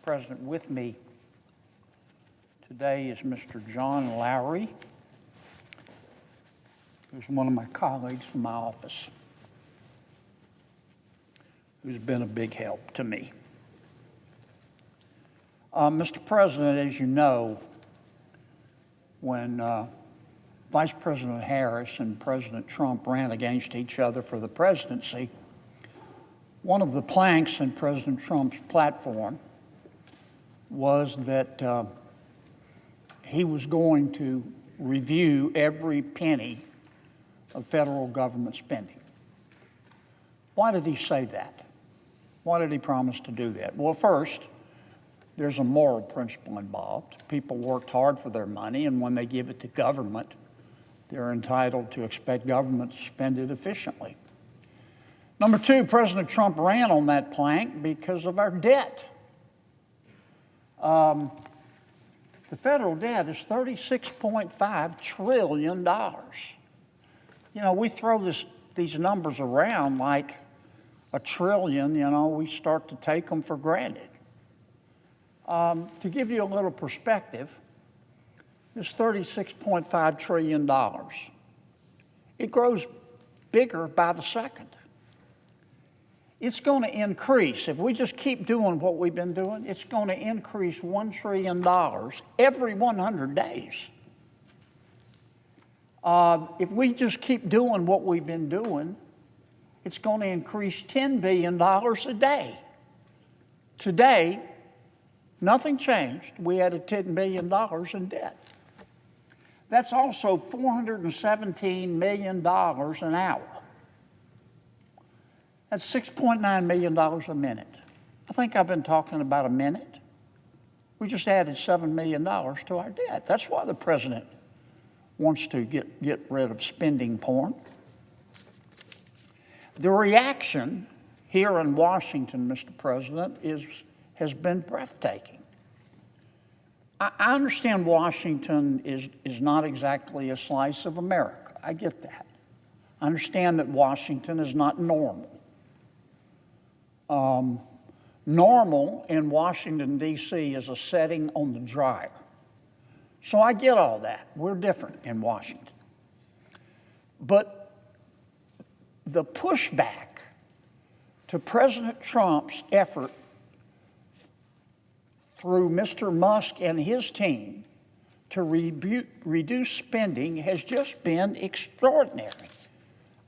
President, with me today is Mr. John Lowry, who's one of my colleagues from my office, who's been a big help to me. Mr. President, as you know, when Vice President Harris and President Trump ran against each other for the presidency, one of the planks in President Trump's platform was that he was going to review every penny of federal government spending. Why did he say that? Why did he promise to do that? Well, first, there's a moral principle involved. People worked hard for their money, and when they give it to government, they're entitled to expect government to spend it efficiently. Number two, President Trump ran on that plank because of our debt. The federal debt is $36.5 trillion. You know, we throw these numbers around like a trillion, you know, we start to take them for granted. To give you a little perspective, this $36.5 trillion, it grows bigger by the second. It's going to increase. If we just keep doing what we've been doing, it's going to increase $1 trillion every 100 days. If we just keep doing what we've been doing, it's going to increase $10 billion a day. Today, nothing changed. We added $10 billion in debt. That's also $417 million an hour. That's $6.9 million a minute. I think I've been talking about a minute. We just added $7 million to our debt. That's why the president wants to get rid of spending porn. The reaction here in Washington, Mr. President, has been breathtaking. I understand Washington is not exactly a slice of America. I get that. I understand that Washington is not normal. Normal in Washington, D.C. is a setting on the dryer. So I get all that. We're different in Washington. But the pushback to President Trump's effort through Mr. Musk and his team to reduce spending has just been extraordinary.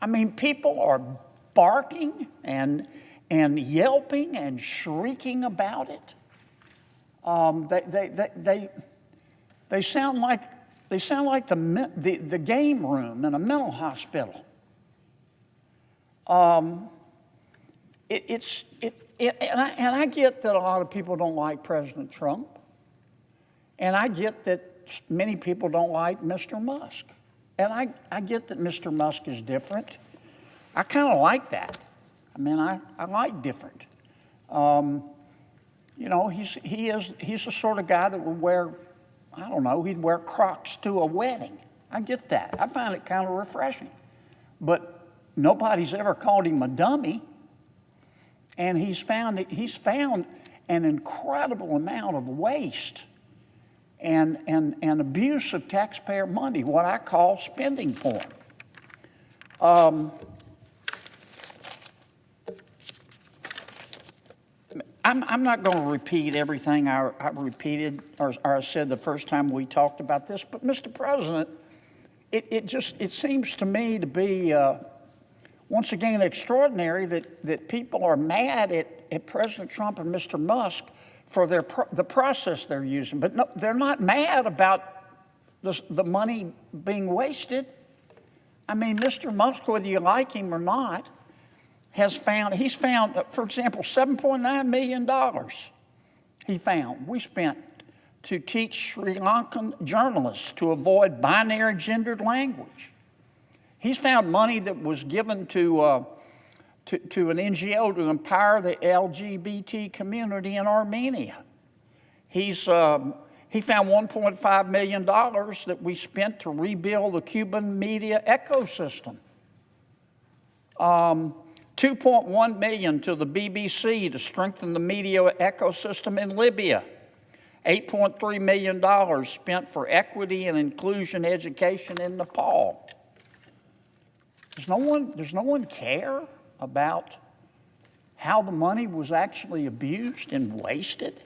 I mean, people are barking and yelping and shrieking about it. They sound like the game room in a mental hospital. And I get that a lot of people don't like President Trump, and I get that many people don't like Mr. Musk, and I get that Mr. Musk is different. I kind of like that. I mean, I like different. You know, he's the sort of guy that would wear, I don't know, he'd wear Crocs to a wedding. I get that. I find it kind of refreshing. But nobody's ever called him a dummy. And he's found an incredible amount of waste and abuse of taxpayer money, what I call spending porn. I'm not going to repeat everything I repeated or I said the first time we talked about this, but Mr. President, it seems to me to be once again extraordinary that people are mad at President Trump and Mr. Musk for the process they're using, but no, they're not mad about the money being wasted. I mean, Mr. Musk, whether you like him or not, he's found, for example, $7.9 million we spent to teach Sri Lankan journalists to avoid binary gendered language. He's found money that was given to an NGO to empower the LGBT community in Armenia. He found $1.5 million that we spent to rebuild the Cuban media ecosystem. $2.1 million to the BBC to strengthen the media ecosystem in Libya. $8.3 million spent for equity and inclusion education in Nepal. Does no one care about how the money was actually abused and wasted?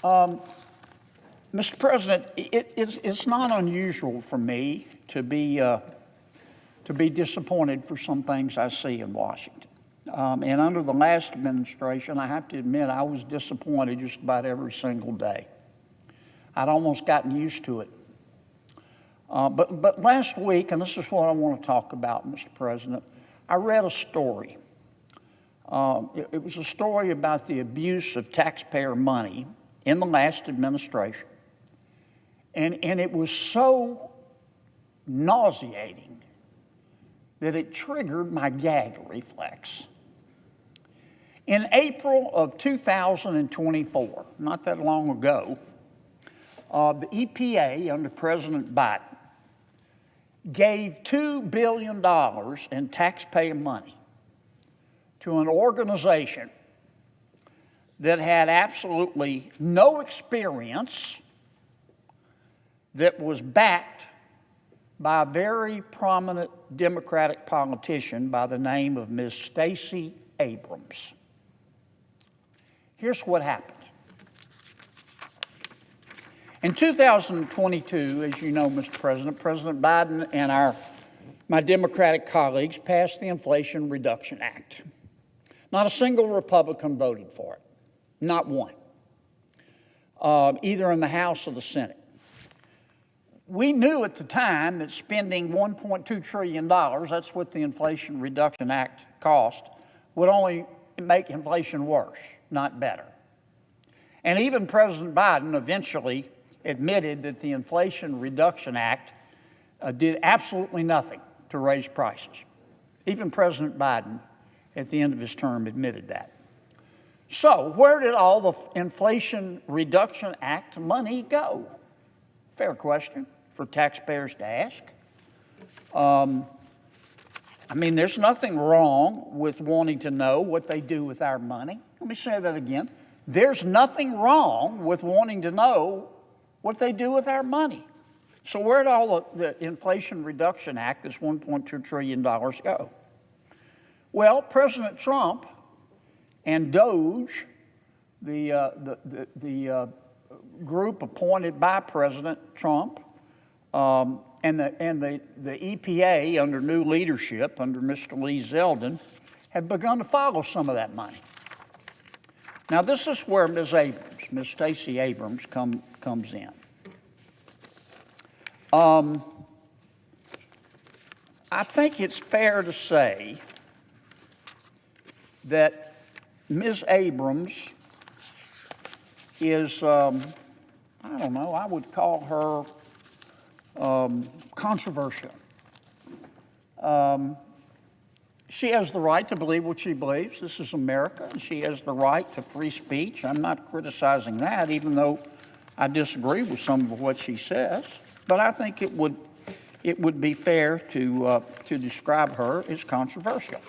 Mr. President, it's not unusual for me to be disappointed for some things I see in Washington. And under the last administration, I have to admit, I was disappointed just about every single day. I'd almost gotten used to it. But last week, and this is what I want to talk about, Mr. President, I read a story. It was a story about the abuse of taxpayer money in the last administration. And it was so nauseating that it triggered my gag reflex. In April of 2024, not that long ago, the EPA under President Biden gave $2 billion in taxpayer money to an organization that had absolutely no experience, that was backed by a very prominent Democratic politician by the name of Ms. Stacey Abrams. Here's what happened. In 2022, as you know, Mr. President, President Biden and my Democratic colleagues passed the Inflation Reduction Act. Not a single Republican voted for it, not one, either in the House or the Senate. We knew at the time that spending $1.2 trillion, that's what the Inflation Reduction Act cost, would only make inflation worse, not better. And even President Biden eventually admitted that the Inflation Reduction Act did absolutely nothing to raise prices. Even President Biden, at the end of his term, admitted that. So where did all the Inflation Reduction Act money go? Fair question for taxpayers to ask. I mean, there's nothing wrong with wanting to know what they do with our money. Let me say that again. There's nothing wrong with wanting to know what they do with our money. So where did all the Inflation Reduction Act, this $1.2 trillion, go? Well, President Trump and DOGE, the group appointed by President Trump, and the EPA under new leadership, under Mr. Lee Zeldin, have begun to follow some of that money. Now, this is where Ms. Stacey Abrams comes in. I think it's fair to say that Ms. Abrams is, I don't know, I would call her controversial. She has the right to believe what she believes. This is America, and she has the right to free speech. I'm not criticizing that, even though I disagree with some of what she says. But I think it would be fair to describe her as controversial.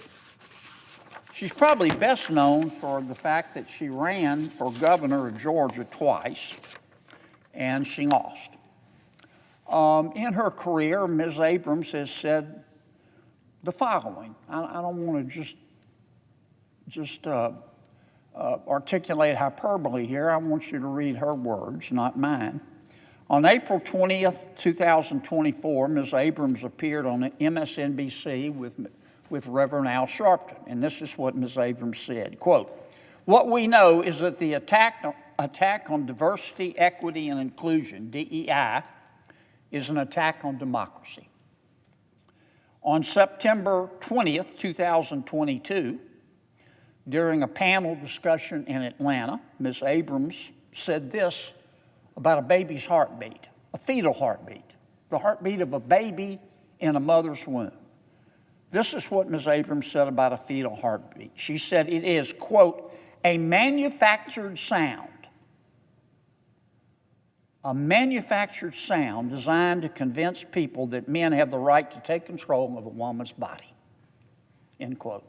She's probably best known for the fact that she ran for governor of Georgia twice, and she lost. In her career, Ms. Abrams has said the following. I don't want to just articulate hyperbole here. I want you to read her words, not mine. On April 20th, 2024, Ms. Abrams appeared on MSNBC with Reverend Al Sharpton, and this is what Ms. Abrams said, quote, "What we know is that the attack on diversity, equity, and inclusion, DEI, is an attack on democracy." On September 20th, 2022, during a panel discussion in Atlanta, Ms. Abrams said this about a baby's heartbeat, a fetal heartbeat, the heartbeat of a baby in a mother's womb. This is what Ms. Abrams said about a fetal heartbeat. She said it is, quote, a manufactured sound designed to convince people that men have the right to take control of a woman's body. end quote.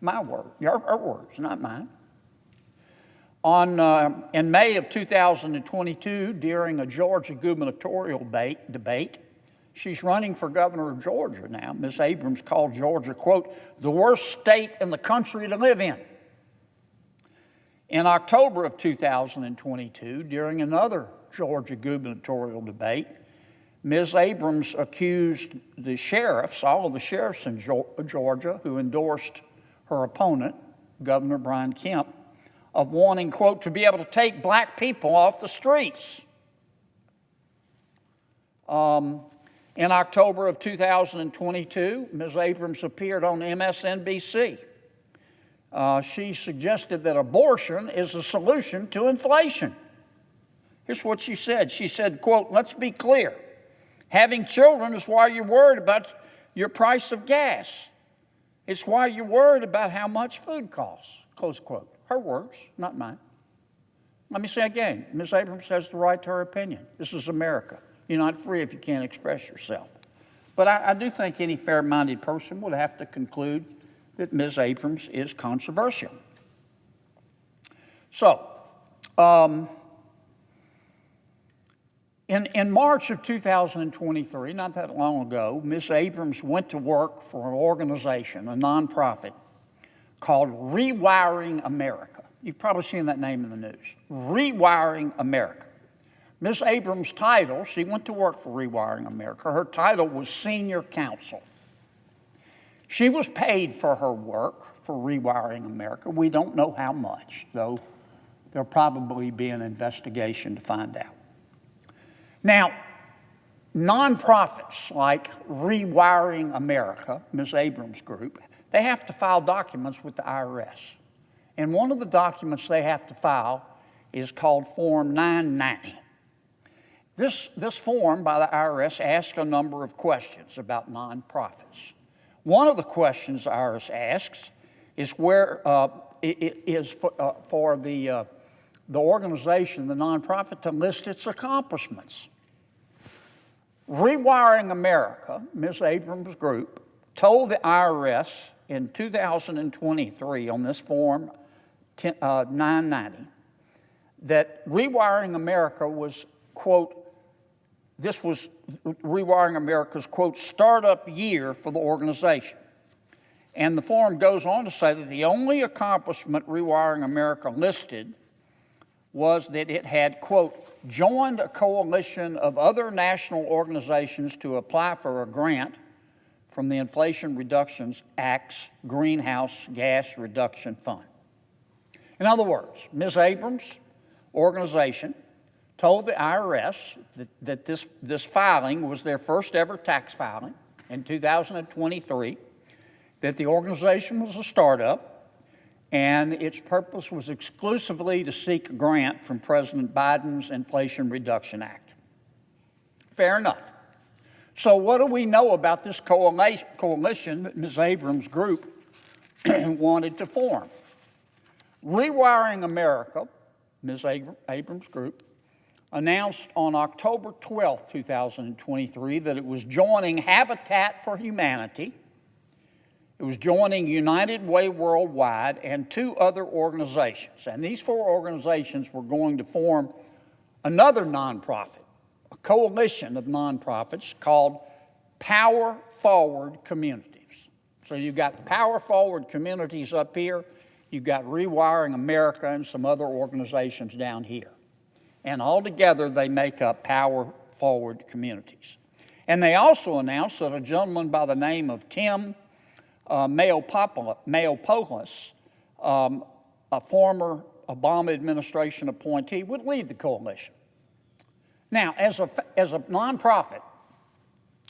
My word, her words, not mine. In May of 2022, during a Georgia gubernatorial debate, she's running for governor of Georgia now. Ms. Abrams called Georgia, quote, the worst state in the country to live in. In October of 2022, during another Georgia gubernatorial debate, Ms. Abrams accused the sheriffs, all of the sheriffs in Georgia who endorsed her opponent, Governor Brian Kemp, of wanting, quote, to be able to take black people off the streets. In October of 2022, Ms. Abrams appeared on MSNBC. She suggested that abortion is a solution to inflation. Here's what she said. She said, quote, let's be clear. Having children is why you're worried about your price of gas. It's why you're worried about how much food costs, close quote. Her words, not mine. Let me say again, Ms. Abrams has the right to her opinion. This is America. You're not free if you can't express yourself. But I do think any fair-minded person would have to conclude that Ms. Abrams is controversial. So, in March of 2023, not that long ago, Ms. Abrams went to work for an organization, a nonprofit, called Rewiring America. You've probably seen that name in the news. Rewiring America. Ms. Abrams' title, she went to work for Rewiring America, her title was Senior Counsel. She was paid for her work for Rewiring America. We don't know how much, though there'll probably be an investigation to find out. Now, nonprofits like Rewiring America, Ms. Abrams' group, they have to file documents with the IRS. And one of the documents they have to file is called Form 990. This form by the IRS asks a number of questions about nonprofits. One of the questions the IRS asks is where it is for the organization, the nonprofit, to list its accomplishments. Rewiring America, Ms. Abrams' group, told the IRS in 2023 on this Form 990 that Rewiring America was, quote, this was Rewiring America's, quote, startup year for the organization. And the form goes on to say that the only accomplishment Rewiring America listed was that it had, quote, joined a coalition of other national organizations to apply for a grant from the Inflation Reduction Act's Greenhouse Gas Reduction Fund. In other words, Ms. Abrams' organization told the IRS that this filing was their first ever tax filing in 2023, that the organization was a startup, and its purpose was exclusively to seek a grant from President Biden's Inflation Reduction Act. Fair enough. So what do we know about this coalition that Ms. Abrams' group wanted to form? Rewiring America, Ms. Abrams' group, announced on October 12, 2023, that it was joining Habitat for Humanity, it was joining United Way Worldwide, and two other organizations. And these four organizations were going to form another nonprofit, a coalition of nonprofits called Power Forward Communities. So you've got Power Forward Communities up here, you've got Rewiring America and some other organizations down here. And altogether they make up Power Forward Communities. And they also announced that a gentleman by the name of Tim Mayopoulos, a former Obama administration appointee, would lead the coalition. Now, as a nonprofit,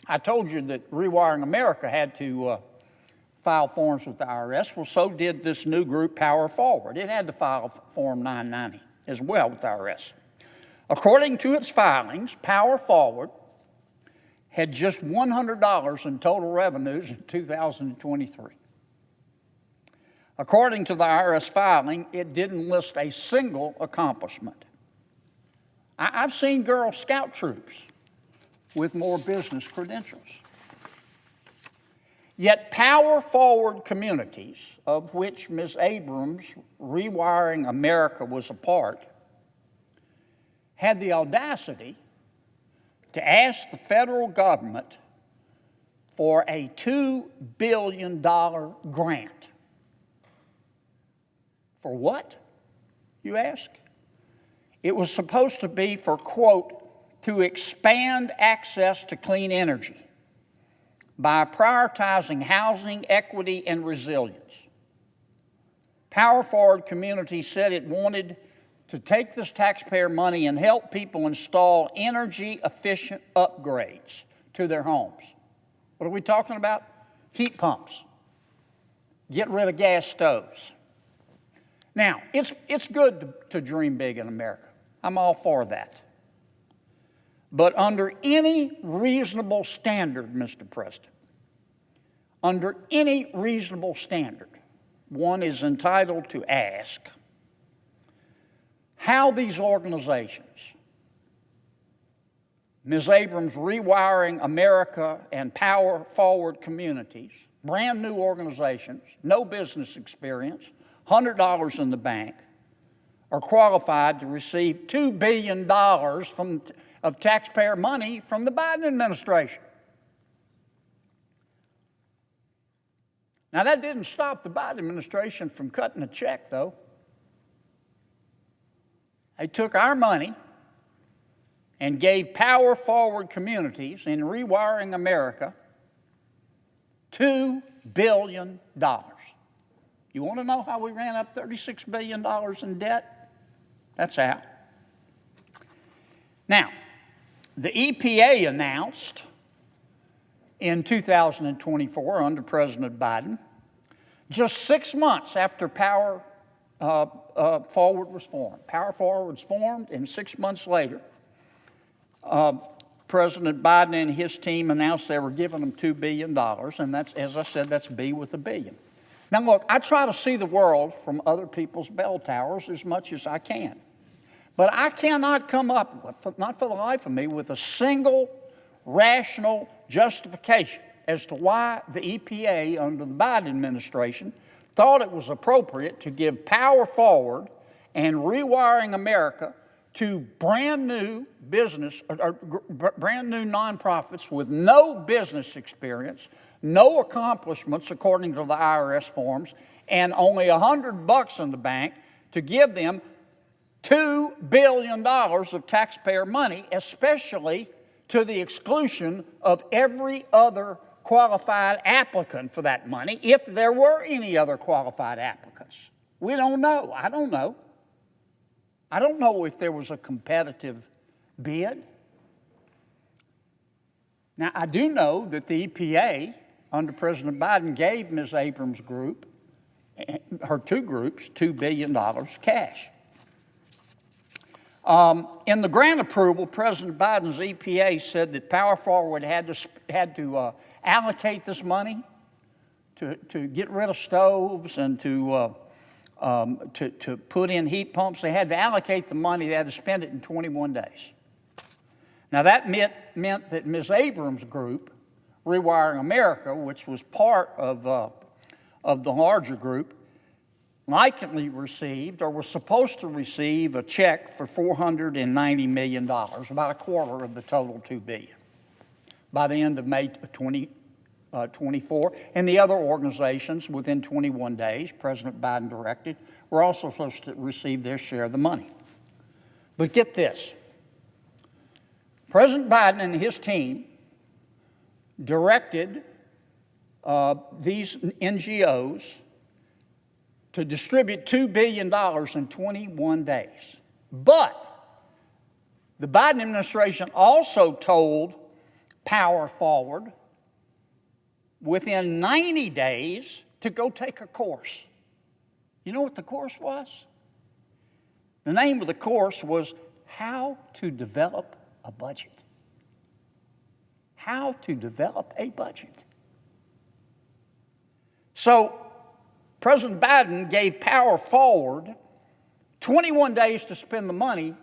I told you that Rewiring America had to file forms with the IRS. Well, so did this new group, Power Forward. It had to file Form 990 as well with the IRS. According to its filings, Power Forward had just $100 in total revenues in 2023. According to the IRS filing, it didn't list a single accomplishment. I've seen Girl Scout troops with more business credentials. Yet power-forward communities, of which Ms. Abrams' Rewiring America was a part, had the audacity to ask the federal government for a $2 billion grant. For what, you ask? It was supposed to be for, quote, to expand access to clean energy by prioritizing housing, equity, and resilience. Power-forward communities said it wanted to take this taxpayer money and help people install energy-efficient upgrades to their homes. What are we talking about? Heat pumps. Get rid of gas stoves. Now, it's good to dream big in America. I'm all for that. But under any reasonable standard, Mr. President, under any reasonable standard, one is entitled to ask how these organizations, Ms. Abrams' Rewiring America and Power Forward Communities, brand new organizations, no business experience, $100 in the bank, are qualified to receive $2 billion of taxpayer money from the Biden administration. Now, that didn't stop the Biden administration from cutting a check, though. They took our money and gave power-forward communities in Rewiring America $2 billion. You want to know how we ran up $36 billion in debt? That's how. Now, the EPA announced in 2024 under President Biden, just 6 months after Power Forward was formed. Power Forward was formed, and 6 months later, President Biden and his team announced they were giving them $2 billion, and that's, as I said, that's B with a billion. Now, look, I try to see the world from other people's bell towers as much as I can. But I cannot come up with, not for the life of me, with a single rational justification as to why the EPA under the Biden administration thought it was appropriate to give Power Forward and Rewiring America to brand new business, or brand new nonprofits with no business experience, no accomplishments according to the IRS forms, and only $100 in the bank to give them $2 billion of taxpayer money, especially to the exclusion of every other qualified applicant for that money, if there were any other qualified applicants. We don't know. I don't know. I don't know if there was a competitive bid. Now, I do know that the EPA, under President Biden, gave Ms. Abrams' group, her two groups, $2 billion cash. In the grant approval, President Biden's EPA said that Power Forward had to allocate this money to get rid of stoves and to put in heat pumps. They had to allocate the money. They had to spend it in 21 days. Now, that meant that Ms. Abrams' group, Rewiring America, which was part of the larger group, likely received or was supposed to receive a check for $490 million, about a quarter of the total $2 billion, by the end of May of 2024. And the other organizations, within 21 days, President Biden directed, were also supposed to receive their share of the money. But get this. President Biden and his team directed these NGOs to distribute $2 billion in 21 days. But the Biden administration also told Power Forward within 90 days to go take a course. You know what the course was? The name of the course was How to Develop a Budget. How to develop a budget. So, President Biden gave Power Forward 21 days to spend the money,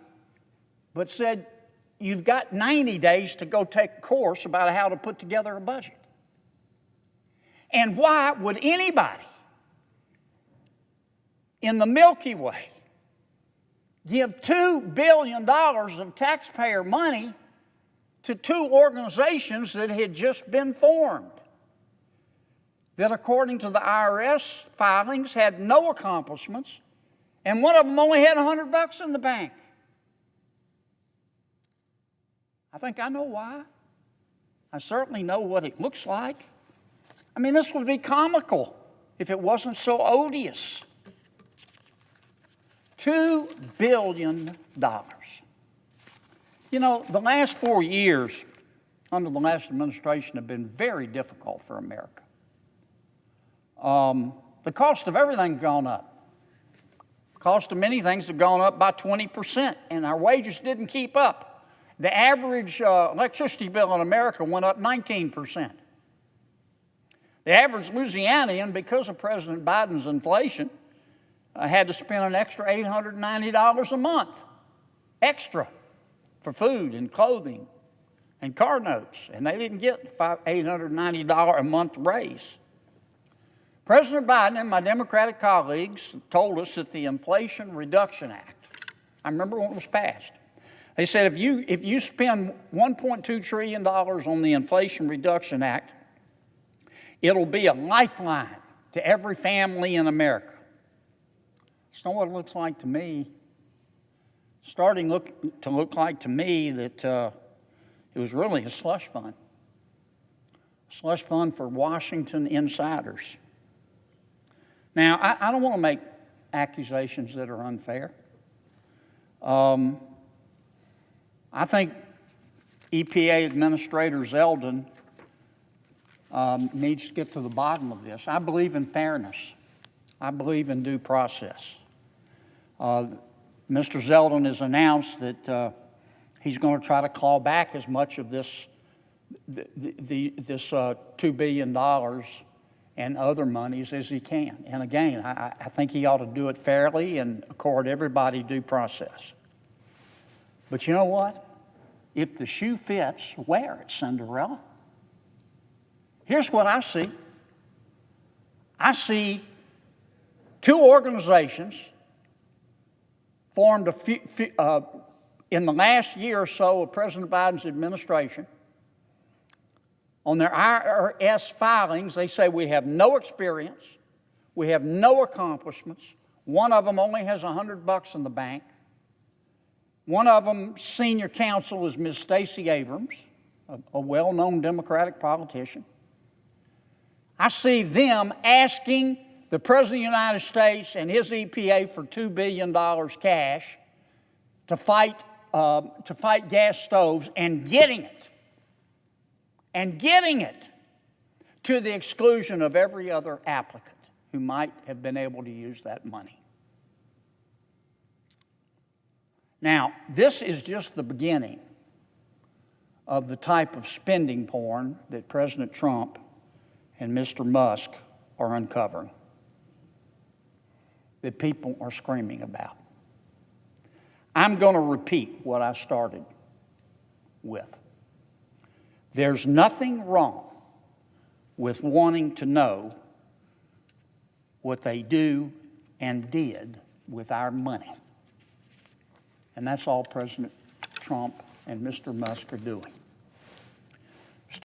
but said, you've got 90 days to go take a course about how to put together a budget. And why would anybody in the Milky Way give $2 billion of taxpayer money to two organizations that had just been formed, that according to the IRS filings had no accomplishments, and one of them only had $100 in the bank? I think I know why. I certainly know what it looks like. I mean, this would be comical if it wasn't so odious. $2 billion. You know, the last 4 years under the last administration have been very difficult for America. The cost of everything's gone up. The cost of many things have gone up by 20%, and our wages didn't keep up. The average electricity bill in America went up 19%. The average Louisianian, because of President Biden's inflation, had to spend an extra $890 a month, extra, for food and clothing and car notes, and they didn't get $890 a month raise. President Biden and my Democratic colleagues told us that the Inflation Reduction Act, I remember when it was passed, they said if you spend $1.2 trillion on the Inflation Reduction Act, it'll be a lifeline to every family in America. It's not what it looks like to me. Starting to look like to me that it was really a slush fund. A slush fund for Washington insiders. Now, I don't want to make accusations that are unfair. I think EPA Administrator Zeldin needs to get to the bottom of this. I believe in fairness. I believe in due process. Mr. Zeldin has announced that he's going to try to claw back as much of this $2 billion and other monies as he can. And again, I think he ought to do it fairly and accord everybody due process. But you know what? If the shoe fits, wear it, Cinderella. Here's what I see. I see two organizations formed in the last year or so of President Biden's administration. On their IRS filings, they say we have no experience, we have no accomplishments. One of them only has $100 in the bank. One of them, senior counsel, is Ms. Stacey Abrams, a well-known Democratic politician. I see them asking the President of the United States and his EPA for $2 billion cash to fight gas stoves and getting it to the exclusion of every other applicant who might have been able to use that money. Now, this is just the beginning of the type of spending porn that President Trump and Mr. Musk are uncovering, that people are screaming about. I'm going to repeat what I started with. There's nothing wrong with wanting to know what they do and did with our money. And that's all President Trump and Mr. Musk are doing.